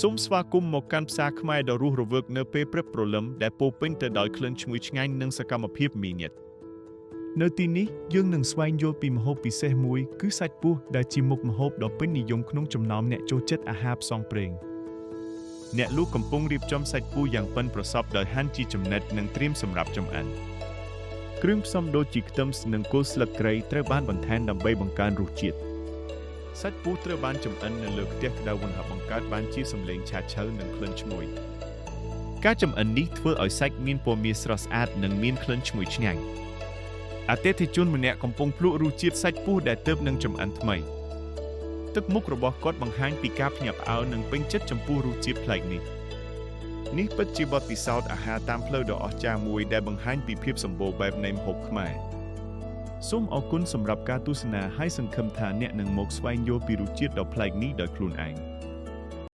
សូមស្វាគមន៍មកកាន់ផ្សារខ្មែរដ៏រស់រវើកនៅពេលព្រឹកព្រលឹមដែលពោរពេញទៅដោយក្លិនឈ្ងុយឆ្ងាញ់និងសកម្មភាពមីនិតនៅទីនេះយើងនឹងស្វែងយល់ពីម្ហូបពិសេសមួយគឺសាច់ពស់ដែលជាមុខម្ហូបដ៏ពេញនិយមក្នុងចំណោមអ្នកចូលចិត្តអាហារផ្សងព្រេងអ្នកលក់កំពុងរៀបចំសាច់ពស់យ៉ាងប៉ិនប្រសប់ដោយហាន់ជាចំណិតនិងត្រៀមសម្រាប់ចម្អិនគ្រឿងផ្សំដូចជាខ្ទឹមនិងគល់ស្លឹកគ្រៃត្រូវបានបន្ថែមដើម្បីបង្កើនរសជាតិសាច់ពស់ត្រូវបានចម្អិននៅលើខ្ទះក្តៅវណ្ហបង្កើតបានជាសម្លេងឆាឆៅនិងក្លិនឈ្ងុយការចម្អិននេះធ្វើឲ្យសាច់មានពណ៌មាសស្រស់ស្អាតនិងមានក្លិនឈ្ងុយឆ្ងាញ់អតិថិជនម្នាក់កំពុងភ្លក់រសជាតិសាច់ពស់ដែលទើបនឹងចម្អិនថ្មីទឹកមុខរបស់គាត់បង្ហាញពីការភ្ញាក់ផ្អើលនិងពេញចិត្តចំពោះរសជាតិប្លែកនេះពិតជាបទពិសោធន៍អាហារតាមផ្លូវដ៏អស្ចារ្យមួយដែលបង្ហាញពីភាពសម្បូរបែបនៃម្ហូបខ្មែរសូមអរគុណសម្រាប់ការទស្សនាហើយសង្ឃឹមថាអ្នកនឹងមកស្វែងយល់ពីរសជាតិដ៏ប្លែកនេះដោយខ្លួនឯង